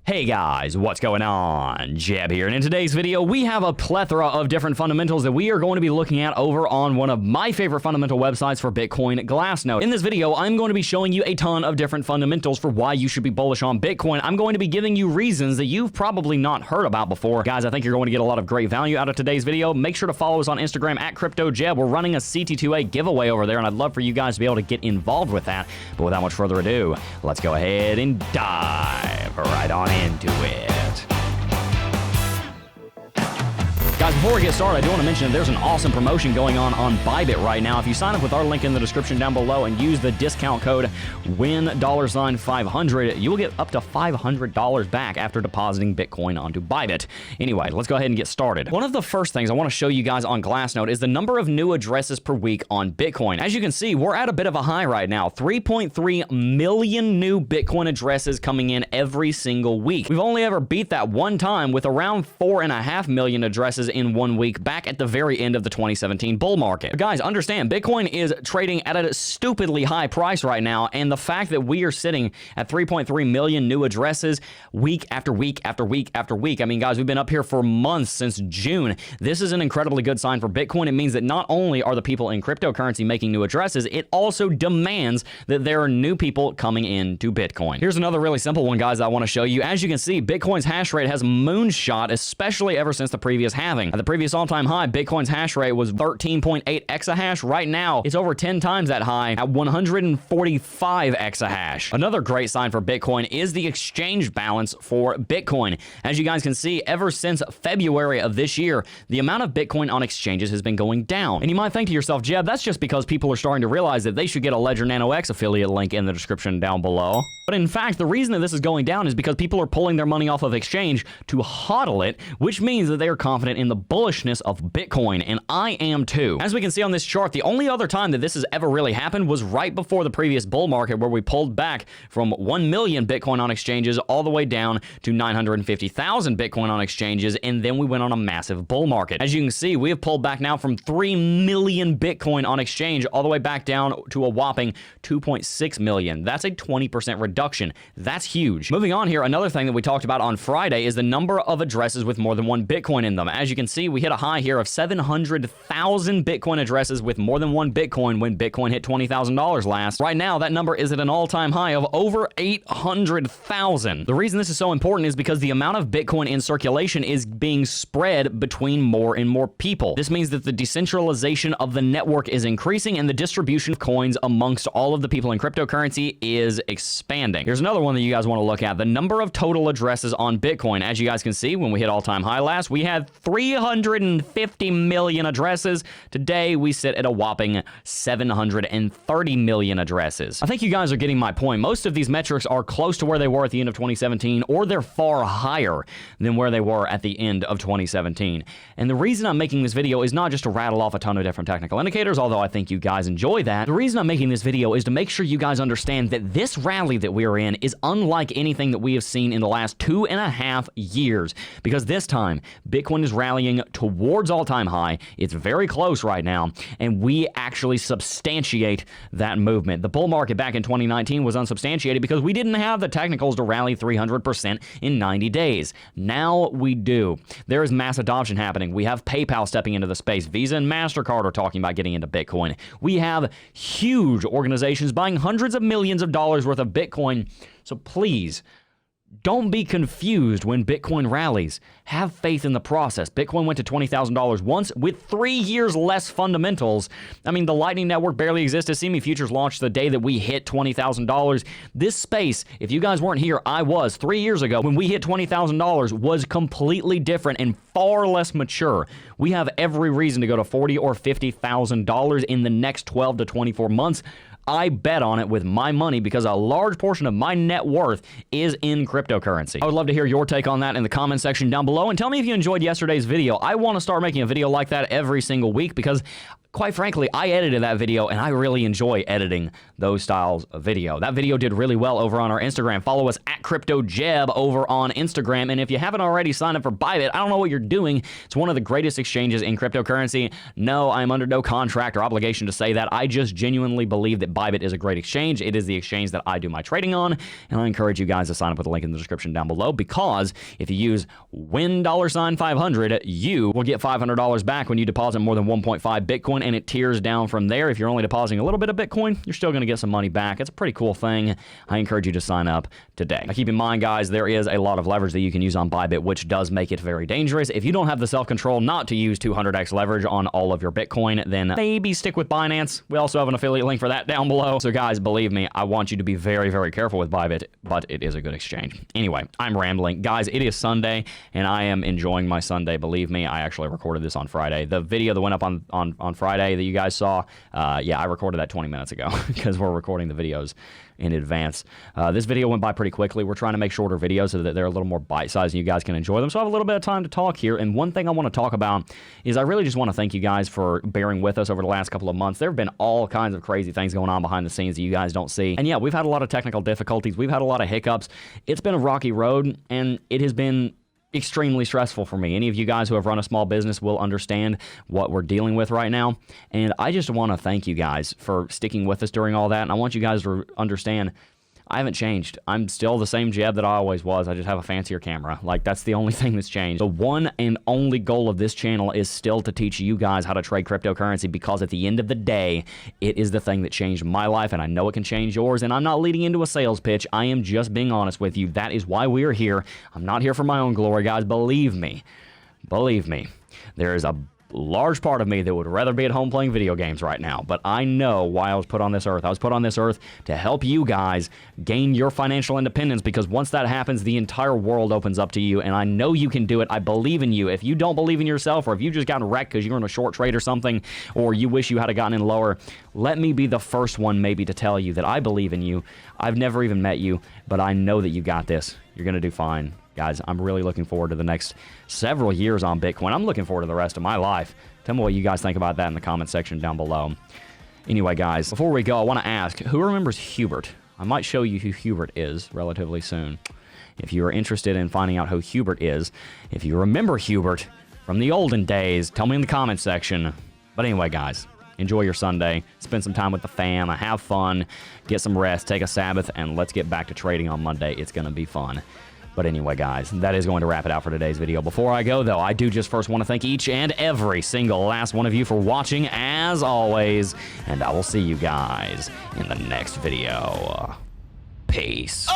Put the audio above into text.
Hey guys, what's going on? Jeb here, and in today's video, we have a plethora of different fundamentals that we are going to be looking at over on one of my favorite fundamental websites for Bitcoin, Glassnode. In this video, I'm going to be showing you a ton of different fundamentals for why you should be bullish on Bitcoin. I'm going to be giving you reasons that you've probably not heard about before. Guys, I think you're going to get a lot of great value out of today's video. Make sure to follow us on Instagram at CryptoJeb. We're running a CT2A giveaway over there, and I'd love for you guys to be able to get involved with that. But without much further ado, let's go ahead and dive right on into it. Guys, before we get started, I do want to mention there's an awesome promotion going on Bybit right now. If you sign up with our link in the description down below and use the discount code WIN$500, you will get up to $500 back after depositing Bitcoin onto Bybit. Anyway, let's go ahead and get started. One of the first things I want to show you guys on Glassnode is the number of new addresses per week on Bitcoin. As you can see, we're at a bit of a high right now. 3.3 million new Bitcoin addresses coming in every single week. We've only ever beat that one time with around 4.5 million addresses in 1 week back at the very end of the 2017 bull market. But guys, understand, Bitcoin is trading at a stupidly high price right now, and the fact that we are sitting at 3.3 million new addresses week after week after week after week. I mean, guys, we've been up here for months since June. This is an incredibly good sign for Bitcoin. It means that not only are the people in cryptocurrency making new addresses, it also demands that there are new people coming into Bitcoin. Here's another really simple one, guys, I want to show you. As you can see, Bitcoin's hash rate has moonshot, especially ever since the previous halving. At the previous all-time high, Bitcoin's hash rate was 13.8 exahash. Right now, it's over 10 times that high at 145 exahash. Another great sign for Bitcoin is the exchange balance for Bitcoin. As you guys can see, ever since February of this year, the amount of Bitcoin on exchanges has been going down. And you might think to yourself, Jeb, that's just because people are starting to realize that they should get a Ledger Nano X affiliate link in the description down below. But in fact, the reason that this is going down is because people are pulling their money off of exchange to hodl it, which means that they are confident in the bullishness of Bitcoin, and I am too. As we can see on this chart, the only other time that this has ever really happened was right before the previous bull market, where we pulled back from 1 million Bitcoin on exchanges all the way down to 950,000 Bitcoin on exchanges, and then we went on a massive bull market. As you can see, we have pulled back now from 3 million Bitcoin on exchange all the way back down to a whopping 2.6 million. That's a 20% reduction. That's huge. Moving on here, another thing that we talked about on Friday is the number of addresses with more than one Bitcoin in them. As you can see, we hit a high here of 700,000 Bitcoin addresses with more than one Bitcoin when Bitcoin hit $20,000 last. Right now, that number is at an all-time high of over 800,000. The reason this is so important is because the amount of Bitcoin in circulation is being spread between more and more people. This means that the decentralization of the network is increasing and the distribution of coins amongst all of the people in cryptocurrency is expanding. Here's another one that you guys want to look at, the number of total addresses on Bitcoin. As you guys can see, when we hit all-time high last, we had 350 million addresses. Today, we sit at a whopping 730 million addresses. I think you guys are getting my point. Most of these metrics are close to where they were at the end of 2017, or they're far higher than where they were at the end of 2017. And the reason I'm making this video is not just to rattle off a ton of different technical indicators, although I think you guys enjoy that. The reason I'm making this video is to make sure you guys understand that this rally that we are in is unlike anything that we have seen in the last 2.5 years, because this time, Bitcoin is rallying towards all-time high. It's very close right now, and we actually substantiate that movement. The bull market back in 2019 was unsubstantiated because we didn't have the technicals to rally 300% in 90 days. Now we do. There is mass adoption happening. We have PayPal stepping into the space. Visa and MasterCard are talking about getting into Bitcoin. We have huge organizations buying hundreds of millions of dollars worth of Bitcoin. So please, don't be confused when Bitcoin rallies. Have faith in the process. Bitcoin went to $20,000 once with 3 years less fundamentals. I mean, the Lightning Network barely existed. CME Futures launched the day that we hit $20,000. This space, if you guys weren't here, I was 3 years ago when we hit $20,000, was completely different and far less mature. We have every reason to go to $40,000 or $50,000 in the next 12 to 24 months. I bet on it with my money because a large portion of my net worth is in cryptocurrency. I would love to hear your take on that in the comment section down below, and tell me if you enjoyed yesterday's video. I want to start making a video like that every single week because quite frankly, I edited that video and I really enjoy editing those styles of video. That video did really well over on our Instagram. Follow us at CryptoJeb over on Instagram. And if you haven't already signed up for Bybit, I don't know what you're doing. It's one of the greatest exchanges in cryptocurrency. No, I'm under no contract or obligation to say that. I just genuinely believe that Bybit is a great exchange. It is the exchange that I do my trading on. And I encourage you guys to sign up with the link in the description down below, because if you use $500, you will get $500 back when you deposit more than 1.5 Bitcoin, and it tiers down from there. If you're only depositing a little bit of Bitcoin, you're still going to get some money back. It's a pretty cool thing. I encourage you to sign up today. Now, keep in mind, guys, there is a lot of leverage that you can use on Bybit, which does make it very dangerous. If you don't have the self-control not to use 200x leverage on all of your Bitcoin, then maybe stick with Binance. We also have an affiliate link for that down below. So guys, believe me, I want you to be very, very careful with Bybit, but it is a good exchange. Anyway, I'm rambling. Guys, it is Sunday, and I am enjoying my Sunday. Believe me, I actually recorded this on Friday. The video that went up on Friday that you guys saw, yeah, I recorded that 20 minutes ago because we're recording the videos in advance. This video went by pretty quickly. We're trying to make shorter videos so that they're a little more bite-sized and you guys can enjoy them. So I have a little bit of time to talk here. And one thing I want to talk about is I really just want to thank you guys for bearing with us over the last couple of months. There have been all kinds of crazy things going on behind the scenes that you guys don't see. And yeah, we've had a lot of technical difficulties. We've had a lot of hiccups. It's been a rocky road, and it has been extremely stressful for me. Any of you guys who have run a small business will understand what we're dealing with right now. And I just want to thank you guys for sticking with us during all that. And I want you guys to understand, I haven't changed. I'm still the same Jeb that I always was. I just have a fancier camera. Like, that's the only thing that's changed. The one and only goal of this channel is still to teach you guys how to trade cryptocurrency, because at the end of the day, it is the thing that changed my life, and I know it can change yours. And I'm not leading into a sales pitch. I am just being honest with you. That is why we are here. I'm not here for my own glory, guys. Believe me. Believe me. There is a large part of me that would rather be at home playing video games right now, but I know why I was put on this earth. I was put on this earth to help you guys gain your financial independence, because once that happens, the entire world opens up to you, and I know you can do it. I believe in you. If you don't believe in yourself, or if you just gotten wrecked because you're in a short trade or something, or you wish you had gotten in lower, let me be the first one maybe to tell you that I believe in you. I've never even met you, but I know that you got this. You're going to do fine. Guys, I'm really looking forward to the next several years on Bitcoin. I'm looking forward to the rest of my life. Tell me what you guys think about that in the comment section down below. Anyway, guys, before we go, I want to ask, who remembers Hubert? I might show you who Hubert is relatively soon. If you are interested in finding out who Hubert is, if you remember Hubert from the olden days, tell me in the comment section. But anyway, guys, enjoy your Sunday. Spend some time with the fam. Have fun. Get some rest. Take a Sabbath. And let's get back to trading on Monday. It's going to be fun. But anyway, guys, that is going to wrap it out for today's video. Before I go, though, I do just first want to thank each and every single last one of you for watching, as always. And I will see you guys in the next video. Peace.